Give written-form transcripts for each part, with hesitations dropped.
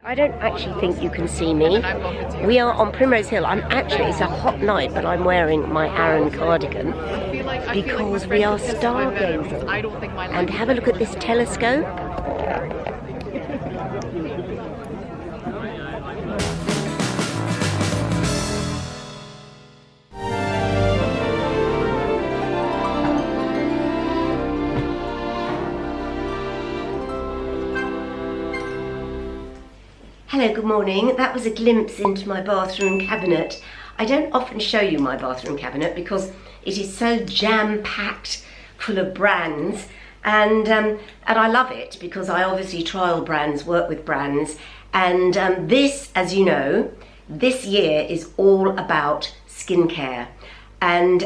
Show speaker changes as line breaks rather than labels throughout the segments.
I don't actually think you can see me. We are on Primrose Hill. It's a hot night, but I'm wearing my Aran cardigan because we are stargazing. And have a look at this telescope. Hello, good morning. That was a glimpse into my bathroom cabinet. I don't often show you my bathroom cabinet because it is so jam-packed full of brands, and I love it because I obviously trial brands, work with brands, and this, as you know, this year is all about skincare. And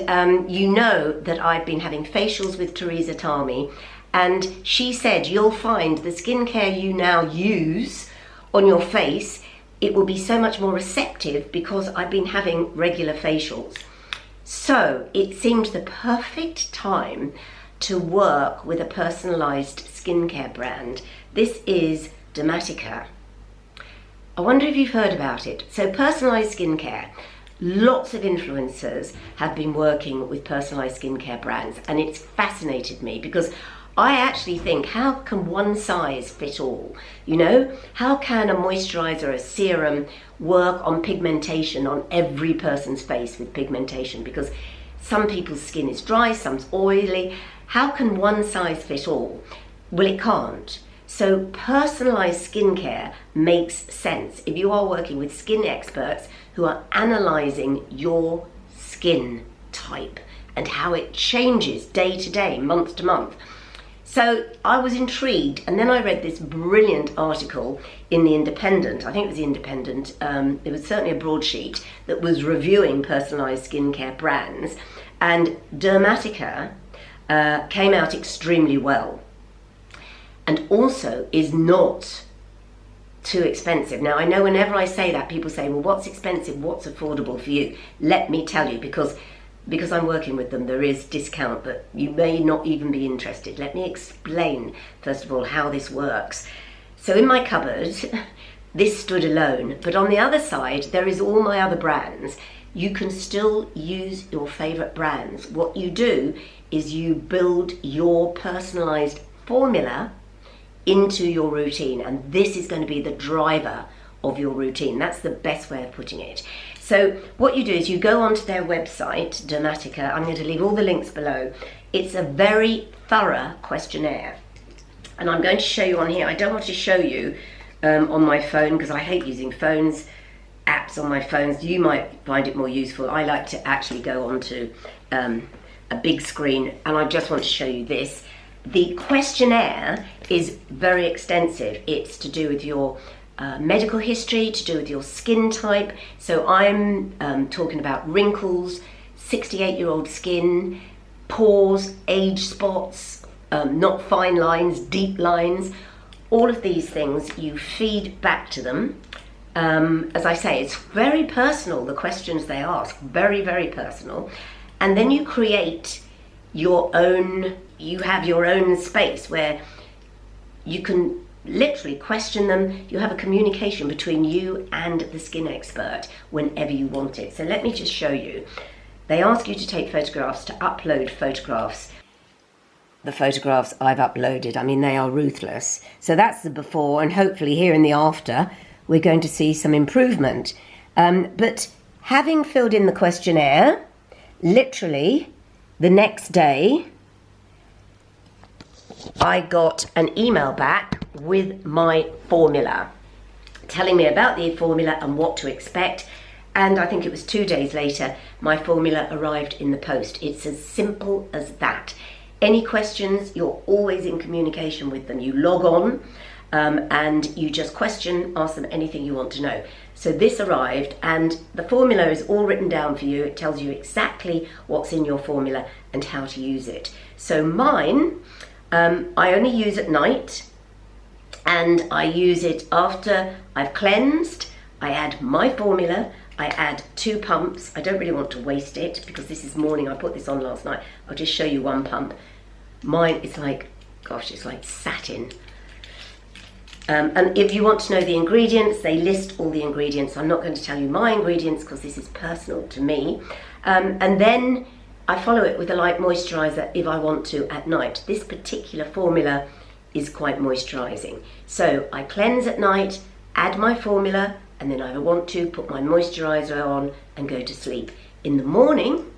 you know that I've been having facials with Teresa Tami, and she said you'll find the skincare you now use on your face, it will be so much more receptive because I've been having regular facials. So it seemed the perfect time to work with a personalized skincare brand. This is Dermatica. I wonder if you've heard about it. So personalized skincare, lots of influencers have been working with personalized skincare brands, and it's fascinated me because I actually think, how can one size fit all? You know, how can a moisturizer, a serum work on pigmentation on every person's face with pigmentation? Because some people's skin is dry, some's oily. How can one size fit all? Well, it can't. So personalized skincare makes sense if you are working with skin experts who are analyzing your skin type and how it changes day to day, month to month. So I was intrigued, and then I read this brilliant article in The Independent. I think it was The Independent. It was certainly a broadsheet that was reviewing personalised skincare brands, and Dermatica came out extremely well, and also is not too expensive. Now, I know whenever I say that, people say, well, what's expensive, what's affordable for you? Let me tell you, because I'm working with them, there is discount, but you may not even be interested. Let me explain, first of all, how this works. So in my cupboard, this stood alone, but on the other side, there is all my other brands. You can still use your favorite brands. What you do is you build your personalized formula into your routine, and this is going to be the driver of your routine. That's the best way of putting it. So what you do is you go onto their website, Dermatica. I'm going to leave all the links below. It's a very thorough questionnaire, and I'm going to show you on here. I don't want to show you on my phone because I hate using apps on my phones. You might find it more useful. I like to actually go onto a big screen, and I just want to show you this. The questionnaire is very extensive. It's to do with your medical history, to do with your skin type. So I'm talking about wrinkles, 68-year-old skin, pores, age spots, not fine lines, deep lines. All of these things you feed back to them. As I say, it's very personal, the questions they ask, very, very personal. And then you create your own, you have your own space where you can literally question them. You have a communication between you and the skin expert whenever you want it. So let me just show you. They ask you to take photographs, to upload photographs. The photographs I've uploaded, I mean, they are ruthless. So that's the before, and hopefully here in the after, we're going to see some improvement. But having filled in the questionnaire, literally the next day, I got an email back with my formula, telling me about the formula and what to expect. And I think it was 2 days later, my formula arrived in the post. It's as simple as that. Any questions, you're always in communication with them. You log on and you just question, ask them anything you want to know. So this arrived, and the formula is all written down for you. It tells you exactly what's in your formula and how to use it. So mine, I only use at night, and I use it after I've cleansed. I add my formula, I add 2 pumps. I don't really want to waste it because this is morning. I put this on last night. I'll just show you 1 pump. Mine is like, gosh, it's like satin. And if you want to know the ingredients, they list all the ingredients. I'm not going to tell you my ingredients because this is personal to me. And then I follow it with a light moisturiser if I want to at night. This particular formula is quite moisturising. So I cleanse at night, add my formula, and then if I want to, put my moisturiser on and go to sleep. In the morning,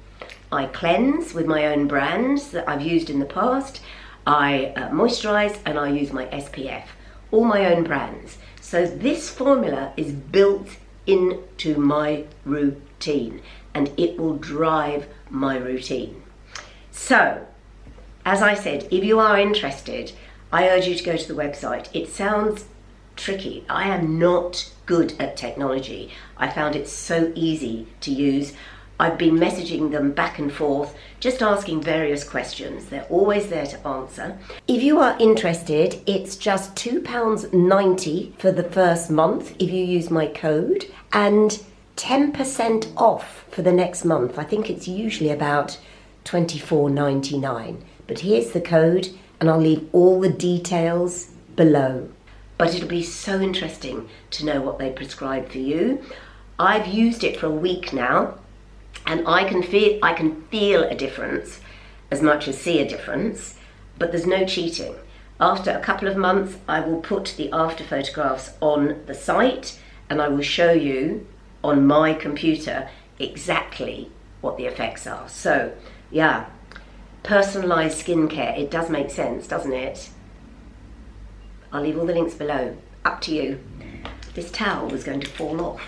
I cleanse with my own brands that I've used in the past. I moisturise and I use my SPF. All my own brands. So this formula is built into my routine and it will drive my routine. So, as I said, if you are interested, I urge you to go to the website. It sounds tricky. I am not good at technology. I found it so easy to use. I've been messaging them back and forth, just asking various questions. They're always there to answer. If you are interested, it's just £2.90 for the first month if you use my code, and 10% off for the next month. I think it's usually about £24.99. But here's the code, and I'll leave all the details below. But it'll be so interesting to know what they prescribe for you. I've used it for a week now, and I can feel a difference as much as see a difference, but there's no cheating. After a couple of months, I will put the after photographs on the site and I will show you on my computer exactly what the effects are. So yeah, personalised skincare, it does make sense, doesn't it? I'll leave all the links below, up to you. This towel was going to fall off.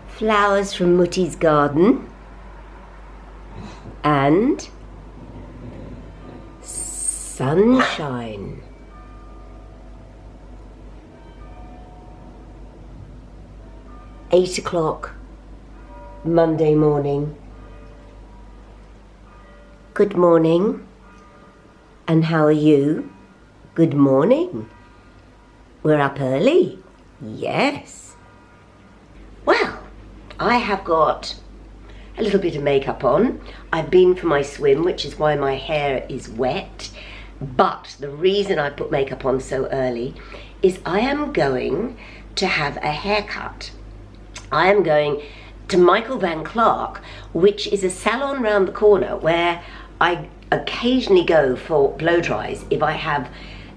Flowers from Mutti's garden and sunshine. £8 Monday morning. Good morning. And how are you? Good morning. We're up early. Yes. Well, I have got a little bit of makeup on. I've been for my swim, which is why my hair is wet. But the reason I put makeup on so early is I am going to have a haircut. I am going to Michael Van Clark, which is a salon round the corner where I occasionally go for blow dries. If I have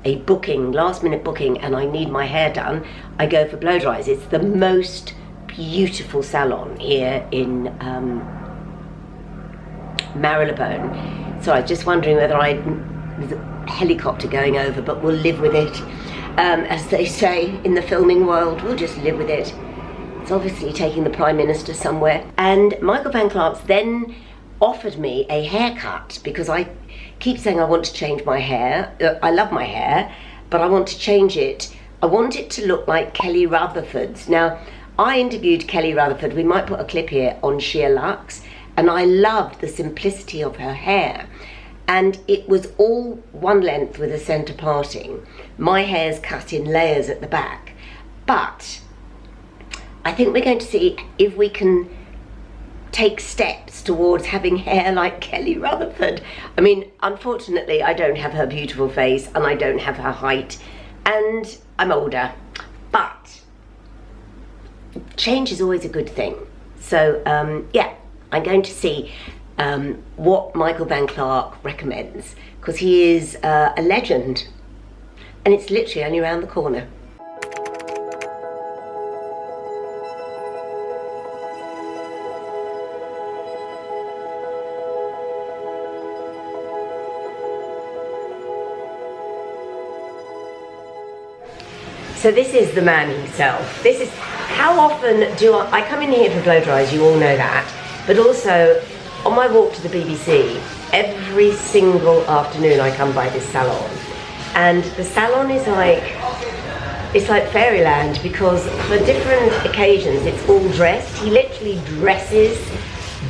a booking, last minute booking, and I need my hair done, I go for blow dries. It's the most beautiful salon here in Marylebone. So I was just wondering whether there's a helicopter going over, but we'll live with it. As they say in the filming world, we'll just live with it. It's obviously taking the Prime Minister somewhere. And Michael Van Clark's then offered me a haircut because I keep saying I want to change my hair. I love my hair, but I want to change it. I want it to look like Kelly Rutherford's. Now, I interviewed Kelly Rutherford, we might put a clip here, on Sheer Luxe, and I loved the simplicity of her hair. And it was all one length with a centre parting. My hair's cut in layers at the back. But I think we're going to see if we can take steps towards having hair like Kelly Rutherford. I mean, unfortunately, I don't have her beautiful face and I don't have her height, and I'm older, but change is always a good thing. So yeah, I'm going to see what Michael Van Clark recommends, because he is a legend and it's literally only around the corner. So this is the man himself. This is, how often do I come in here for blow dries, you all know that, but also on my walk to the BBC, every single afternoon I come by this salon. And the salon is like, it's like fairyland, because for different occasions it's all dressed. He literally dresses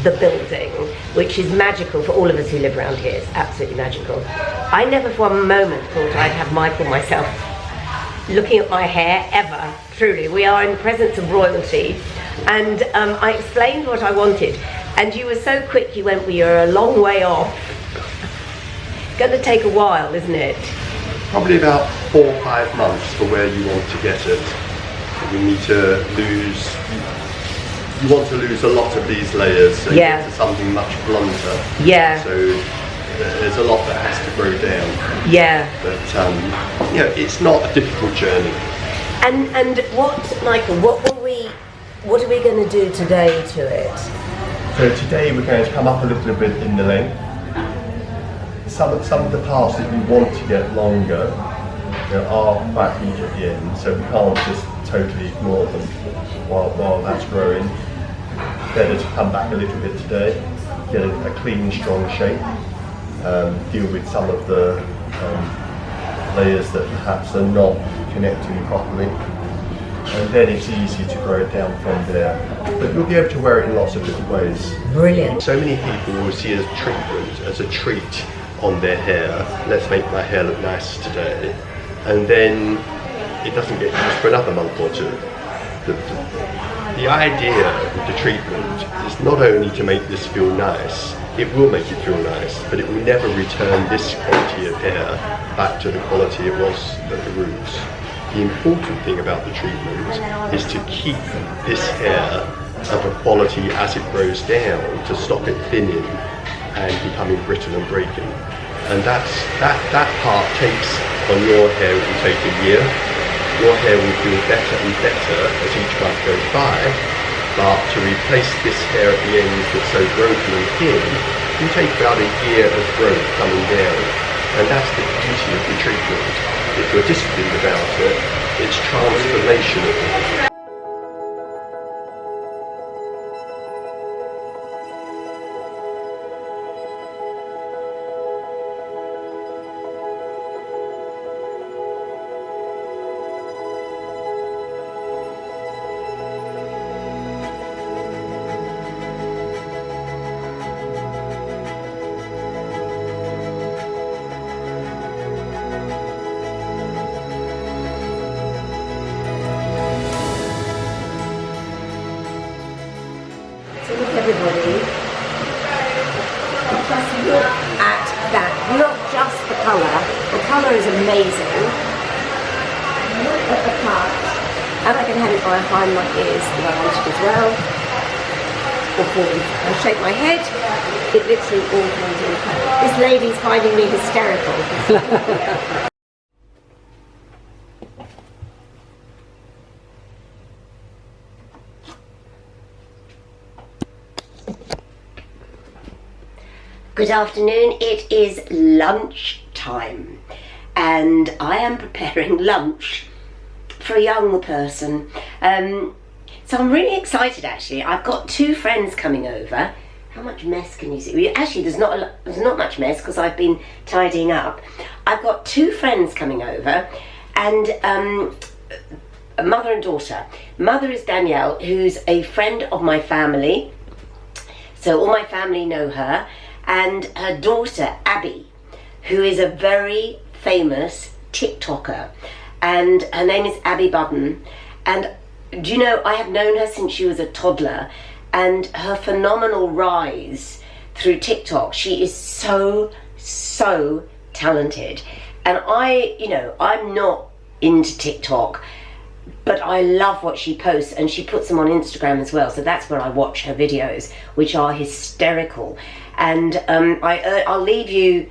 the building, which is magical for all of us who live around here. It's absolutely magical. I never for one moment thought I'd have Michael myself looking at my hair, ever, truly. We are in the presence of royalty. And I explained what I wanted, and you were so quick, you went, well, you're a long way off. It's going to take a while, isn't it?
probably about 4 or 5 months for where you want to get it. You need to lose, you want to lose a lot of these layers so you get to something much blunter.
Yeah.
So there's a lot that has to grow down.
Yeah.
But you know, it's not a difficult journey.
And what, Michael, what are we going to do today to it?
So today we're going to come up a little bit in the length. Some of the parts that you want to get longer, you know, are quite weak at the end, so we can't just totally ignore them while that's growing. Better to come back a little bit today, get a clean, strong shape, deal with some of the layers that perhaps are not connecting properly, and then it's easy to grow it down from there. But you'll be able to wear it in lots of different ways.
Brilliant.
So many people will see it as treatment, as a treat on their hair. Let's make my hair look nice today, and then it doesn't get used for another month or two. The idea with the treatment is not only to make this feel nice, it will make it feel nice, but it will never return this quality of hair back to the quality it was at the roots. The important thing about the treatment is to keep this hair of a quality as it grows down, to stop it thinning and becoming brittle and breaking. And that part takes, on your hair, it will take a year. Your hair will feel better and better as each month goes by, but to replace this hair at the end that's so broken and thin, will take about a year of growth coming down. And that's the beauty of the treatment. If you're disciplined about it, it's transformational.
Everybody, just look at that, not just the colour is amazing. Look at the cut, and I can have it behind my ears if I wanted as well, or forward. I shake my head, it literally all comes in colour. This lady's finding me hysterical. Good afternoon, it is lunch time and I am preparing lunch for a young person. So I'm really excited actually. I've got 2 friends coming over. How much mess can you see? Actually there's not much mess because I've been tidying up. I've got 2 friends coming over and a mother and daughter. Mother is Danielle, who's a friend of my family. So all my family know her. And her daughter, Abby, who is a very famous TikToker. And her name is Abby Budden. And do you know, I have known her since she was a toddler. And her phenomenal rise through TikTok, she is so talented. And I'm not into TikTok, but I love what she posts, and she puts them on Instagram as well. So that's where I watch her videos, which are hysterical. And I'll leave you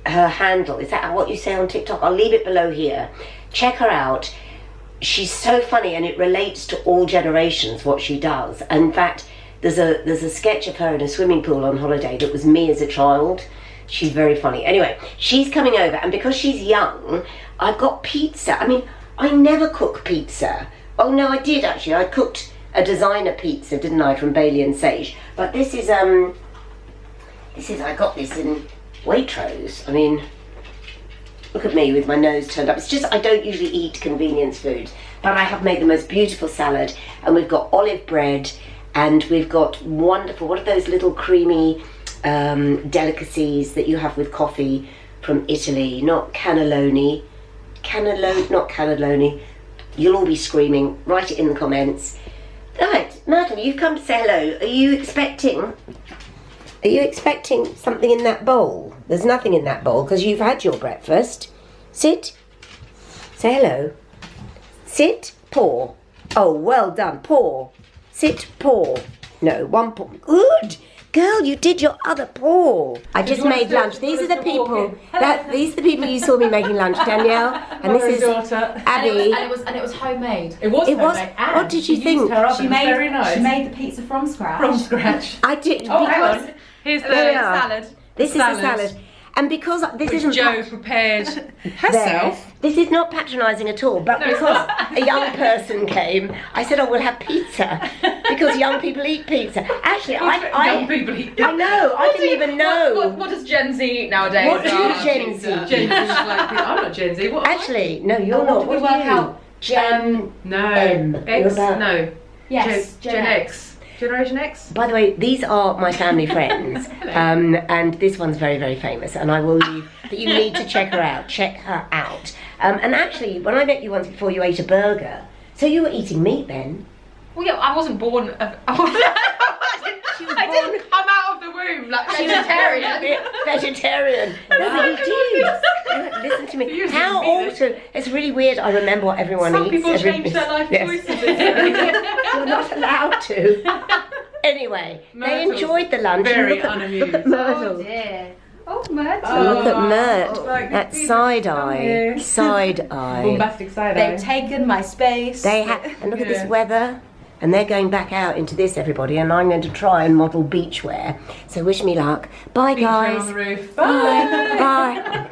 her handle. Is that what you say on TikTok? I'll leave it below here. Check her out. She's so funny, and it relates to all generations what she does. In fact, there's a sketch of her in a swimming pool on holiday that was me as a child. She's very funny. Anyway, she's coming over, and because she's young, I've got pizza. I mean, I never cook pizza. Oh no, I did actually. I cooked a designer pizza, didn't I, from Bailey and Sage. But this is I got this in Waitrose. I mean, look at me with my nose turned up. It's just I don't usually eat convenience food, but I have made the most beautiful salad, and we've got olive bread, and we've got wonderful, what are those little creamy delicacies that you have with coffee from Italy? Not cannelloni. Not cannelloni. You'll all be screaming. Write it in the comments. Right, madam, you've come to say hello. Are you expecting something in that bowl? There's nothing in that bowl because you've had your breakfast. Sit. Say hello. Sit, paw. Oh, well done. Paw. Sit, paw. No, one paw. Good. Girl, you did your other paw. I just made lunch. These are the people. These are the people you saw me making lunch, Danielle. And this is Abby.
And it was homemade.
It was homemade.
What did you think?
She made very nice.
She made the pizza from scratch.
From scratch.
I did.
Oh, hang on. Here's the salad.
This is the salad. And because this isn't
Joe prepared herself.
This is not patronising at all, but because a young person came, I said, oh, we'll have pizza. Because young people eat pizza. Actually,
young people eat pizza.
I know, I didn't even know.
What does Gen Z eat nowadays?
What is Gen Z?
Gen Z is like, I'm not Gen Z. What
Actually, no, you're not. What are you? Gen M.
X? No.
Yes,
Gen X. Generation X?
By the way, these are my family friends, and this one's very, very famous, and I will leave, but you need to check her out. Check her out. And actually, when I met you once before, you ate a burger, so you were eating meat then?
Well, yeah, I wasn't born. I didn't come out of the womb like vegetarian.
Vegetarian. No, but you did. Listen to me. How also? It's really weird. I remember what everyone eats.
Some people change their life choices.
You're not allowed to. Anyway, they enjoyed the lunch.
Very unamused.
Look at Myrtle.
Oh dear. Oh, Myrtle.
Look at Myrt. That side eye. Side eye.
Bombastic side eye.
They've taken my space.
They have. And look at this weather. And they're going back out into this, everybody, and I'm going to try and model beachwear. So wish me luck. Bye, guys.
On the roof.
Bye. Bye.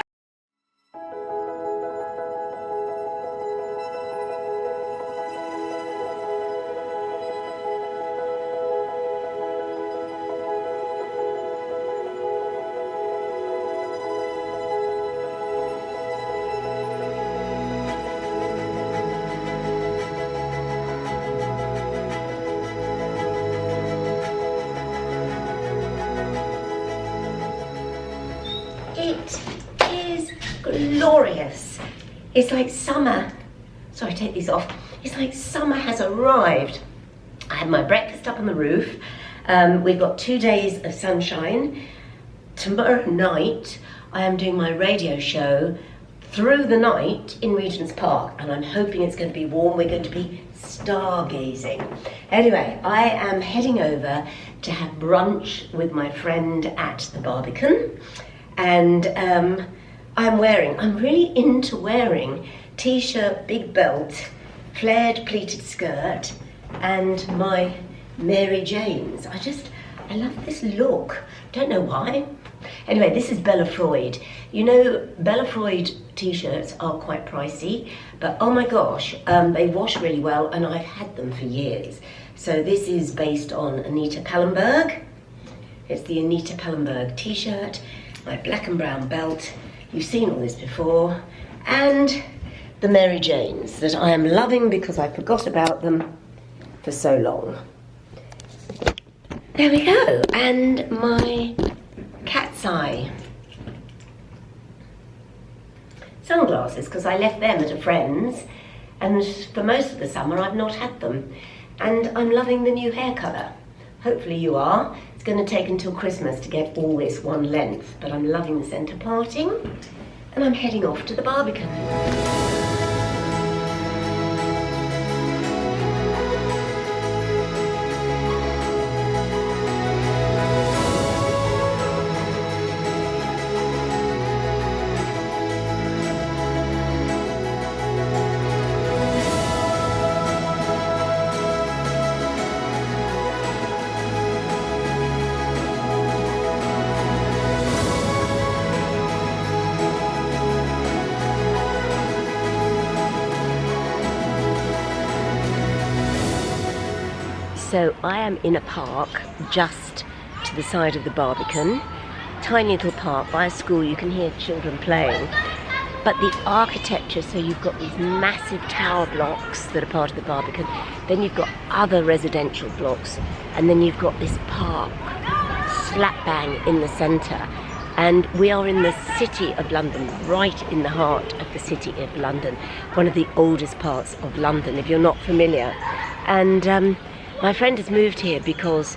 It is glorious. It's like summer. Sorry, take these off. It's like summer has arrived. I had my breakfast up on the roof. We've got 2 days of sunshine. Tomorrow night, I am doing my radio show through the night in Regent's Park, and I'm hoping it's going to be warm. We're going to be stargazing. Anyway, I am heading over to have brunch with my friend at the Barbican. And I'm really into wearing t-shirt, big belt, flared pleated skirt, and my Mary Janes. I love this look. Don't know why. Anyway, this is Bella Freud. You know, Bella Freud t-shirts are quite pricey, but oh my gosh, they wash really well, and I've had them for years. So this is based on Anita Pallenberg. It's the Anita Pallenberg t-shirt. My black and brown belt, you've seen all this before, and the Mary Janes that I am loving because I forgot about them for so long. There we go, and my cat's eye sunglasses, because I left them at a friend's, and for most of the summer I've not had them, and I'm loving the new hair colour. Hopefully you are. It's going to take until Christmas to get all this one length, but I'm loving the centre parting, and I'm heading off to the Barbican. So I am in a park just to the side of the Barbican. Tiny little park by a school, you can hear children playing. But the architecture, so you've got these massive tower blocks that are part of the Barbican, then you've got other residential blocks, and then you've got this park slap bang in the centre. And we are in the City of London, right in the heart of the City of London, one of the oldest parts of London, if you're not familiar. And my friend has moved here because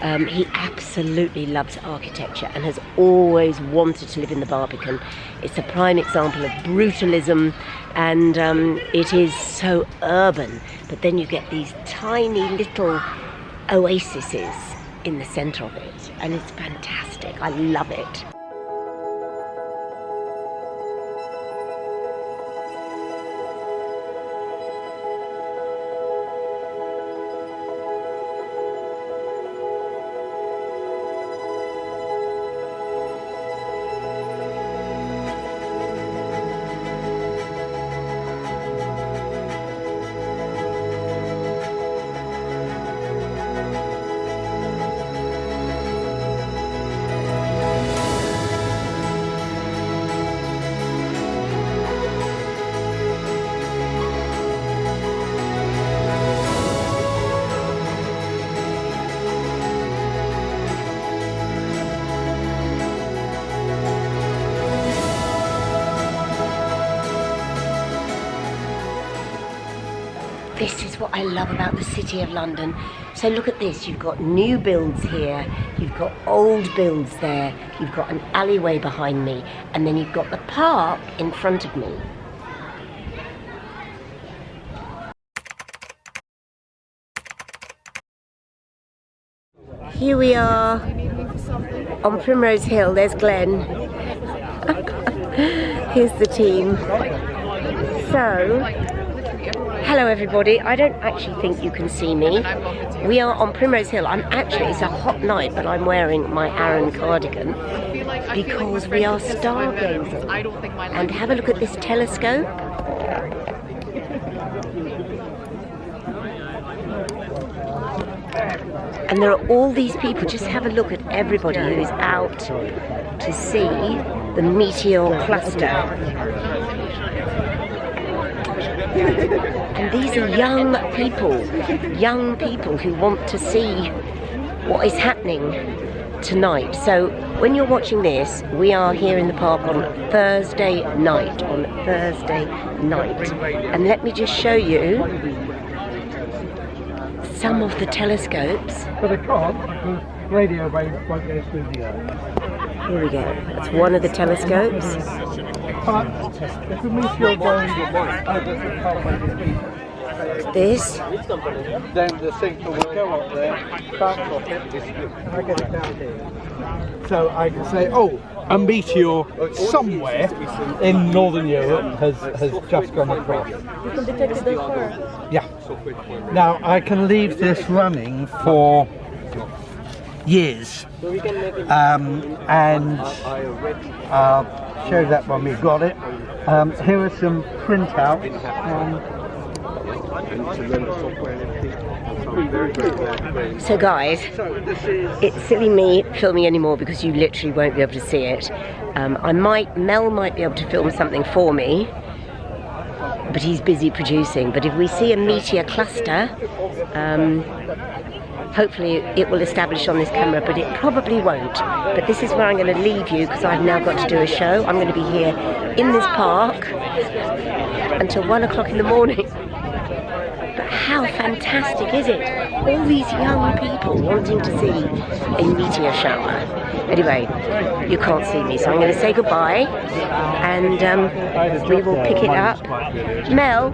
He absolutely loves architecture and has always wanted to live in the Barbican. It's a prime example of brutalism, and it is so urban, but then you get these tiny little oases in the centre of it, and it's fantastic. I love it. This is what I love about the City of London. So look at this, you've got new builds here, you've got old builds there, you've got an alleyway behind me, and then you've got the park in front of me. Here we are on Primrose Hill. There's Glenn. Here's the team. So, hello everybody. I don't actually think you can see me. We are on Primrose Hill. It's a hot night, but I'm wearing my Aran cardigan because we are stargazing. And have a look at this telescope. And there are all these people. Just have a look at everybody who is out to see the meteor cluster. And these are young people who want to see what is happening tonight. So when you're watching this, we are here in the park on Thursday night. And let me just show you some of the telescopes.
But I can't, because radio waves won't go through the earth.
Here we go. That's one of the telescopes.
But if the meteor goes over the top
This.
then the signal will go up there, bounce off it, and I get it down here. So I can say, oh, a meteor somewhere in Northern Europe has just gone across.
You can detect it first.
Yeah. Now I can leave this running for years, and I'll show that when we've got it. Here are some printouts.
So guys, it's silly me filming anymore because you literally won't be able to see it. Mel might be able to film something for me, but he's busy producing. But if we see a meteor cluster, hopefully it will establish on this camera, but it probably won't. But this is where I'm going to leave you because I've now got to do a show. I'm going to be here in this park until 1 o'clock in the morning. But how fantastic is it? All these young people wanting to see a meteor shower. Anyway, you can't see me, so I'm going to say goodbye, and we will pick it up. Mel,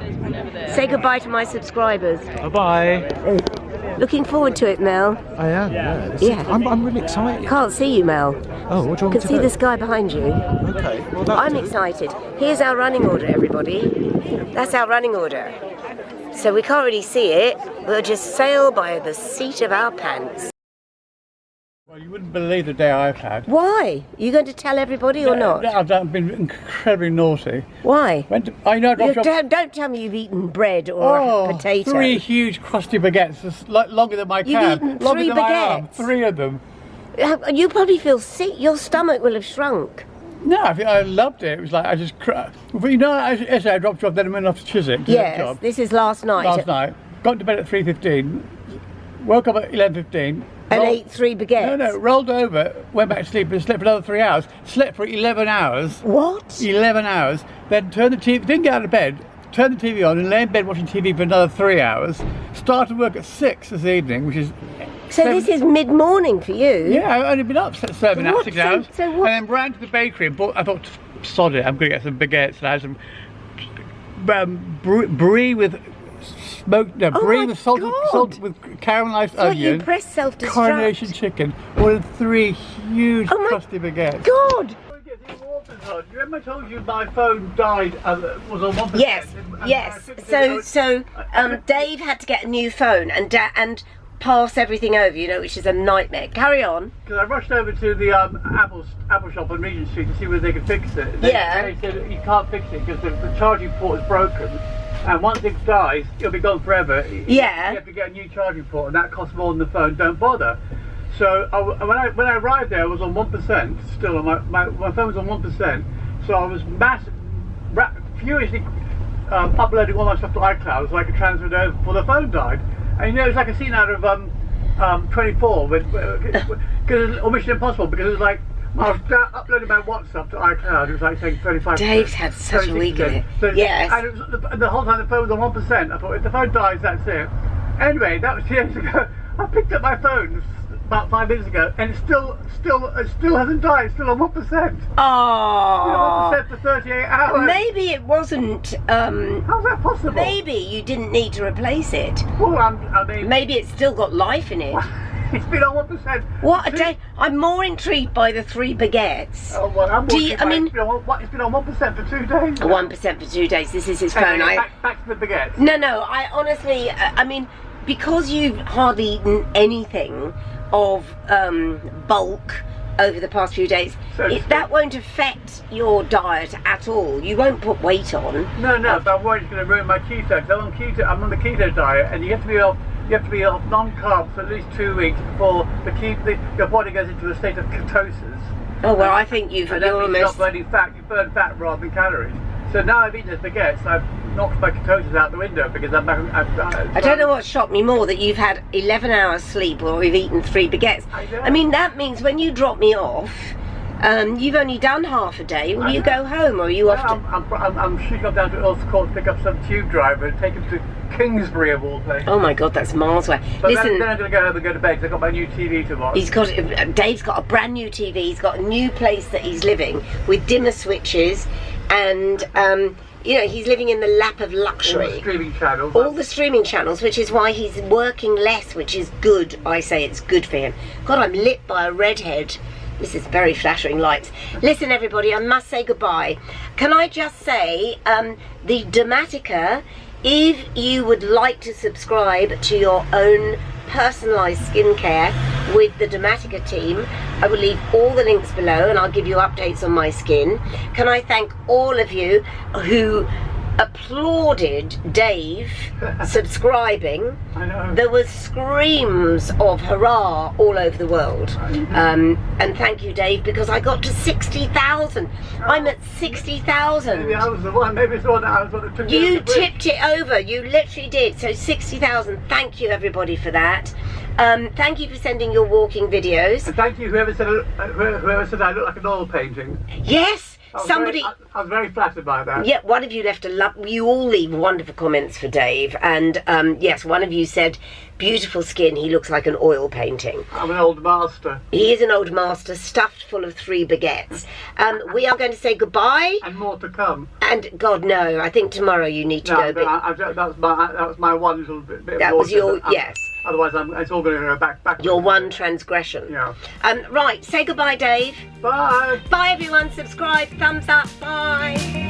say goodbye to my subscribers.
Bye.
Looking forward to it, Mel.
I am, yeah.
Yeah.
I'm really excited.
Can't see you, Mel.
Oh, what do you want
Can see this guy behind you.
Okay. Well,
I'm excited. Here's our running order, everybody. That's our running order. So we can't really see it. We'll just sail by the seat of our pants.
Well, you wouldn't believe the day I've had.
Why? Are you going to tell everybody or not?
I've been incredibly naughty.
Why?
Don't
tell me you've eaten bread or a potato.
3 huge crusty baguettes, longer than my cab.
You've eaten
longer
3
than my arm.
baguettes?
3 of them.
You probably feel sick. Your stomach will have shrunk.
No, I loved it. It was like I just cried. But you know, I dropped you off, then I went off to Chiswick.
Yes, this is last night.
Last night. Got to bed at 3:15. Woke up at 11:15.
And ate 3 baguettes?
No, rolled over, went back to sleep and slept for another 3 hours. Slept for 11 hours.
What?
11 hours. Then turned the TV, didn't get out of bed, turned the TV on and lay in bed watching TV for another 3 hours. Started work at 6 this evening, which is
So this is mid-morning for you?
Yeah, I've only been up 7 hours, 6 hours.
So what?
And then ran to the bakery and I thought, sod it, I'm going to get some baguettes and I had some brie with smoked, no, brie with salt with caramelized
So
onion.
you press self-destruct.
Coronation chicken. Ordered 3 huge crusty baguettes.
God!
You remember I told you my phone died was on 1%?
Yes. So Dave had to get a new phone and pass everything over, you know, which is a nightmare. Carry on.
Because I rushed over to the Apple shop on Regent Street to see whether they could fix it. They said you can't fix it because the charging port is broken, and once it dies, it'll be gone forever. You have to get a new charging port, and that costs more than the phone. Don't bother. So when I arrived there, I was on 1% still. On my phone was on 1%. So I was furiously uploading all my stuff to iCloud so I could transfer it over before the phone died. And you know, it's like a scene out of 24, because or Mission Impossible, because it was like I was uploading my WhatsApp to iCloud. It was like saying 35%.
Dave's had such a week in it. Yes.
And it was, the whole time the phone was on 1%. I thought if the phone dies, that's it. Anyway, that was years ago. I picked up my phone about 5 minutes ago, and it still hasn't died. It's still on 1%.
Oh.
1% for 38 hours.
Maybe it wasn't.
How's that possible?
Maybe you didn't need to replace it.
Well, I mean,
maybe it's still got life in it.
It's been on 1%.
What a day! I'm more intrigued by the 3 baguettes.
Oh well, it's been on 1% for 2 days.
1% for 2 days. This is his phone.
Back to the baguettes.
No. I honestly, I mean, because you've hardly eaten anything of bulk over the past few days, that won't affect your diet at all. You won't put weight on. No,
but I'm worried it's going to ruin my keto. Because I'm on the keto diet, and you have to be off non-carbs for at least 2 weeks before your body goes into a state of ketosis.
Oh well, I think you're almost
not burning fat. You burn fat rather than calories. So now I've eaten the baguettes, I've knocked my ketosis out the window because
I don't know what shocked me more, that you've had 11 hours sleep or we've eaten 3 baguettes. I mean, that means when you drop me off, you've only done half a day. Will you go home, or are you off to...
I'm shooting up down to Earl's Court to pick up some tube driver and take him to Kingsbury of all places.
Oh my God, that's miles away.
But
listen,
then I'm going to go home and go to bed because I've got my new TV to watch.
Dave's got a brand new TV. He's got a new place that he's living with dimmer switches, and you know, he's living in the lap of luxury.
All the streaming channels.
All the streaming channels, which is why he's working less, which is good. I say it's good for him. God, I'm lit by a redhead. This is very flattering lights. Listen, everybody, I must say goodbye. Can I just say, the Dermatica, if you would like to subscribe to your own personalised skincare with the Dermatica team, I will leave all the links below and I'll give you updates on my skin. Can I thank all of you who applauded Dave subscribing?
I know.
There was screams of hurrah all over the world. And thank you, Dave, because I got to 60,000. I'm at 60,000.
Maybe I was the one, maybe it's the one that I was that took
You tipped it over, you literally did. So 60,000, thank you everybody for that. Thank you for sending your walking videos.
And thank you whoever said I look like an oil painting.
Yes.
I was very flattered by that.
Yeah, one of you left you all leave wonderful comments for Dave, and yes, one of you said, beautiful skin, he looks like an oil painting.
I'm an old master.
He is an old master, stuffed full of 3 baguettes. We are going to say goodbye.
And more to come.
And God, no, I think tomorrow you need to go.
That was my one little bit.
That was your, yes.
Otherwise, it's all going to go back.
Your one transgression.
Yeah.
Right, say goodbye, Dave.
Bye.
Bye, everyone. Subscribe, thumbs up. Bye.